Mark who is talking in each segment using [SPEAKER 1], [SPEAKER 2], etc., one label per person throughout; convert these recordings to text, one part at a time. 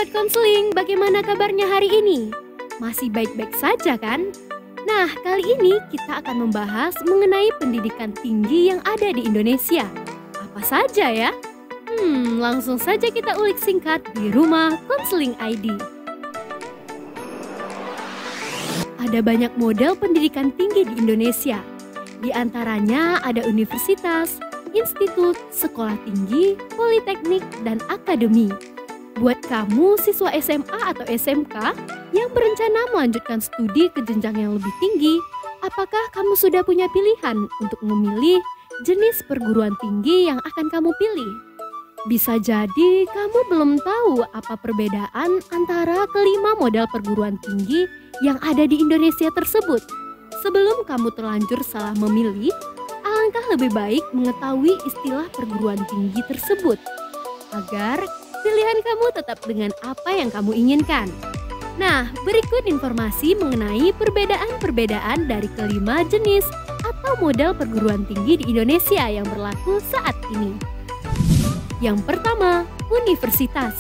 [SPEAKER 1] Sobat Konseling, bagaimana kabarnya hari ini? Masih baik-baik saja kan? Nah, kali ini kita akan membahas mengenai pendidikan tinggi yang ada di Indonesia. Apa saja ya? Langsung saja kita ulik singkat di Rumah Konseling ID. Ada banyak model pendidikan tinggi di Indonesia. Di antaranya ada universitas, institut, sekolah tinggi, politeknik, dan akademi. Buat kamu siswa SMA atau SMK yang berencana melanjutkan studi ke jenjang yang lebih tinggi, apakah kamu sudah punya pilihan untuk memilih jenis perguruan tinggi yang akan kamu pilih? Bisa jadi kamu belum tahu apa perbedaan antara kelima model perguruan tinggi yang ada di Indonesia tersebut. Sebelum kamu terlanjur salah memilih, alangkah lebih baik mengetahui istilah perguruan tinggi tersebut agar pilihan kamu tetap dengan apa yang kamu inginkan. Nah, berikut informasi mengenai perbedaan-perbedaan dari kelima jenis atau model perguruan tinggi di Indonesia yang berlaku saat ini. Yang pertama, universitas.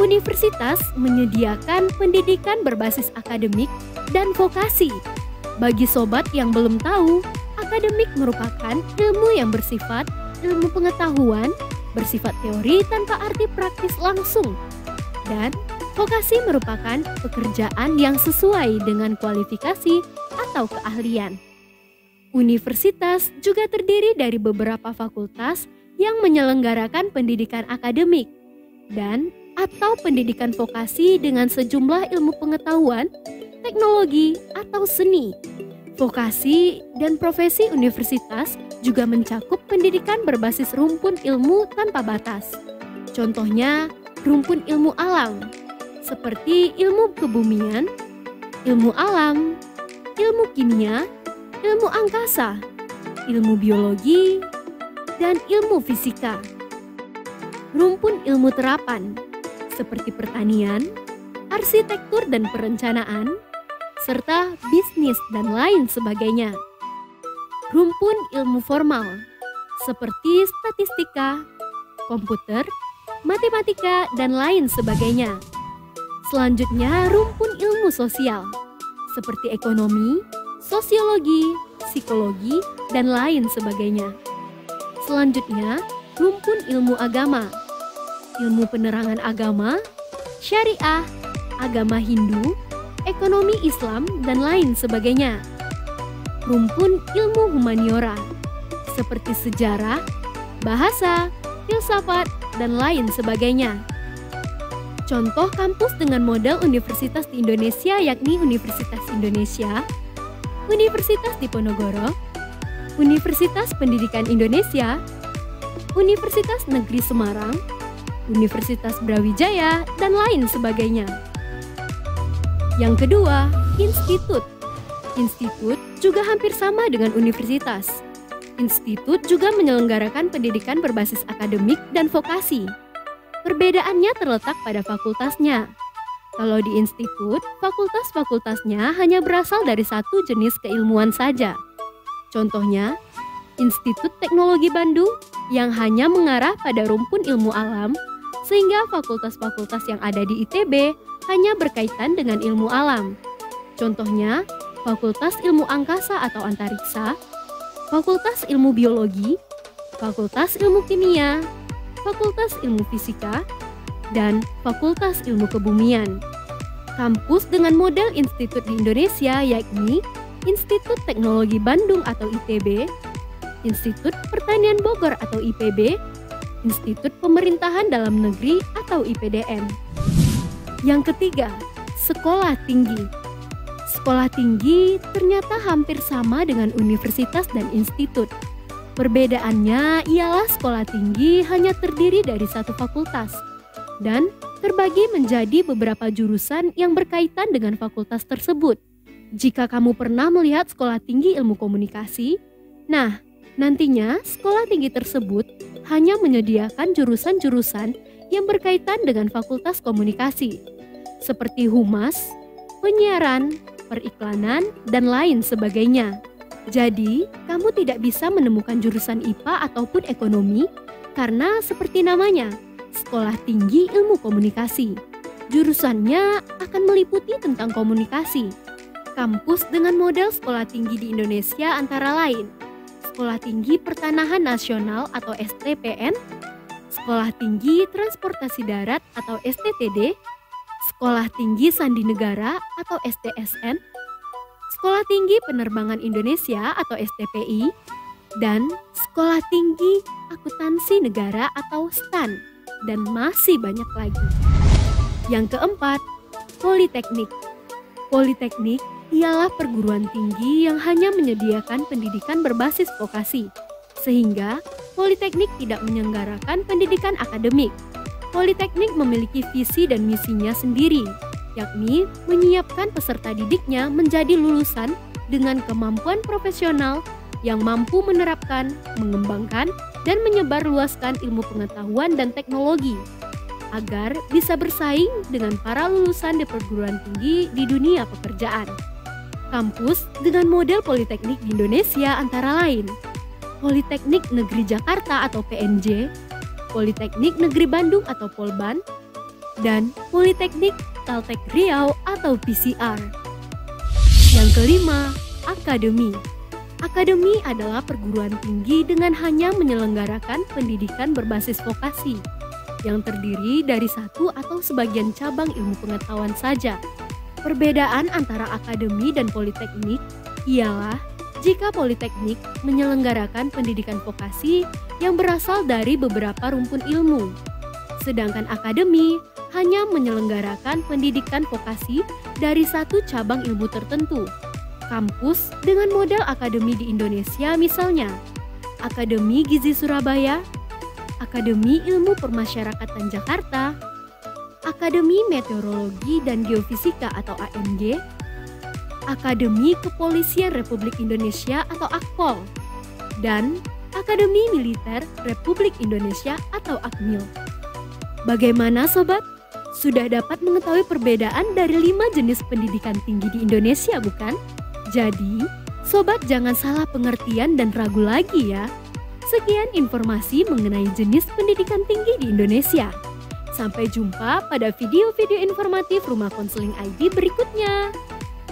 [SPEAKER 1] Universitas menyediakan pendidikan berbasis akademik dan vokasi. Bagi sobat yang belum tahu, akademik merupakan ilmu yang bersifat ilmu pengetahuan, bersifat teori tanpa arti praktis langsung. Dan vokasi merupakan pekerjaan yang sesuai dengan kualifikasi atau keahlian. Universitas juga terdiri dari beberapa fakultas yang menyelenggarakan pendidikan akademik dan atau pendidikan vokasi dengan sejumlah ilmu pengetahuan, teknologi, atau seni. Vokasi dan profesi universitas juga mencakup pendidikan berbasis rumpun ilmu tanpa batas. Contohnya, rumpun ilmu alam, seperti ilmu kebumian, ilmu alam, ilmu kimia, ilmu angkasa, ilmu biologi, dan ilmu fisika. Rumpun ilmu terapan, seperti pertanian, arsitektur dan perencanaan, serta bisnis dan lain sebagainya. Rumpun ilmu formal, seperti statistika, komputer, matematika, dan lain sebagainya. Selanjutnya, rumpun ilmu sosial, seperti ekonomi, sosiologi, psikologi, dan lain sebagainya. Selanjutnya, rumpun ilmu agama, ilmu penerangan agama, syariah, agama Hindu, ekonomi Islam, dan lain sebagainya. Rumpun ilmu humaniora, seperti sejarah, bahasa, filsafat, dan lain sebagainya. Contoh kampus dengan model universitas di Indonesia yakni Universitas Indonesia, Universitas Diponegoro, Universitas Pendidikan Indonesia, Universitas Negeri Semarang, Universitas Brawijaya, dan lain sebagainya. Yang kedua, institut. Institut juga hampir sama dengan universitas. Institut juga menyelenggarakan pendidikan berbasis akademik dan vokasi. Perbedaannya terletak pada fakultasnya. Kalau di institut, fakultas-fakultasnya hanya berasal dari satu jenis keilmuan saja. Contohnya, Institut Teknologi Bandung yang hanya mengarah pada rumpun ilmu alam, sehingga fakultas-fakultas yang ada di ITB hanya berkaitan dengan ilmu alam. Contohnya, Fakultas Ilmu Angkasa atau Antariksa, Fakultas Ilmu Biologi, Fakultas Ilmu Kimia, Fakultas Ilmu Fisika, dan Fakultas Ilmu Kebumian. Kampus dengan model institut di Indonesia yakni Institut Teknologi Bandung atau ITB, Institut Pertanian Bogor atau IPB, Institut Pemerintahan Dalam Negeri atau IPDN. Yang ketiga, sekolah tinggi. Sekolah tinggi ternyata hampir sama dengan universitas dan institut. Perbedaannya ialah sekolah tinggi hanya terdiri dari satu fakultas dan terbagi menjadi beberapa jurusan yang berkaitan dengan fakultas tersebut. Jika kamu pernah melihat sekolah tinggi ilmu komunikasi, nah, nantinya sekolah tinggi tersebut hanya menyediakan jurusan-jurusan yang berkaitan dengan fakultas komunikasi, seperti humas, penyiaran, periklanan, dan lain sebagainya. Jadi, kamu tidak bisa menemukan jurusan IPA ataupun ekonomi karena seperti namanya, sekolah tinggi ilmu komunikasi. Jurusannya akan meliputi tentang komunikasi. Kampus dengan model sekolah tinggi di Indonesia antara lain Sekolah Tinggi Pertanahan Nasional atau STPN, Sekolah Tinggi Transportasi Darat atau STTD, Sekolah Tinggi Sandi Negara atau STSN, Sekolah Tinggi Penerbangan Indonesia atau STPI, dan Sekolah Tinggi Akuntansi Negara atau STAN, dan masih banyak lagi. Yang keempat, Politeknik. Politeknik ialah perguruan tinggi yang hanya menyediakan pendidikan berbasis vokasi, sehingga Politeknik tidak menyelenggarakan pendidikan akademik. Politeknik memiliki visi dan misinya sendiri, yakni menyiapkan peserta didiknya menjadi lulusan dengan kemampuan profesional yang mampu menerapkan, mengembangkan, dan menyebarluaskan ilmu pengetahuan dan teknologi, agar bisa bersaing dengan para lulusan di perguruan tinggi di dunia pekerjaan. Kampus dengan model politeknik di Indonesia antara lain Politeknik Negeri Jakarta atau PNJ, Politeknik Negeri Bandung atau Polban, dan Politeknik Caltech Riau atau PCR. Yang kelima, Akademi. Akademi adalah perguruan tinggi dengan hanya menyelenggarakan pendidikan berbasis vokasi, yang terdiri dari satu atau sebagian cabang ilmu pengetahuan saja. Perbedaan antara akademi dan politeknik ialah jika politeknik menyelenggarakan pendidikan vokasi yang berasal dari beberapa rumpun ilmu, sedangkan akademi hanya menyelenggarakan pendidikan vokasi dari satu cabang ilmu tertentu. Kampus dengan model akademi di Indonesia misalnya Akademi Gizi Surabaya, Akademi Ilmu Permasyarakatan Jakarta, Akademi Meteorologi dan Geofisika atau AMG, Akademi Kepolisian Republik Indonesia atau Akpol, dan Akademi Militer Republik Indonesia atau Akmil. Bagaimana sobat? Sudah dapat mengetahui perbedaan dari 5 jenis pendidikan tinggi di Indonesia bukan? Jadi, sobat jangan salah pengertian dan ragu lagi ya. Sekian informasi mengenai jenis pendidikan tinggi di Indonesia. Sampai jumpa pada video-video informatif Rumah Konseling ID berikutnya.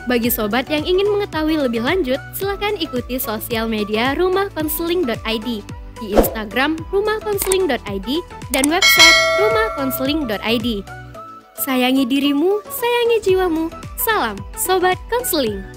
[SPEAKER 1] Bagi sobat yang ingin mengetahui lebih lanjut, silakan ikuti sosial media rumahkonseling.id di Instagram rumahkonseling.id dan website rumahkonseling.id. Sayangi dirimu, sayangi jiwamu. Salam Sobat Konseling.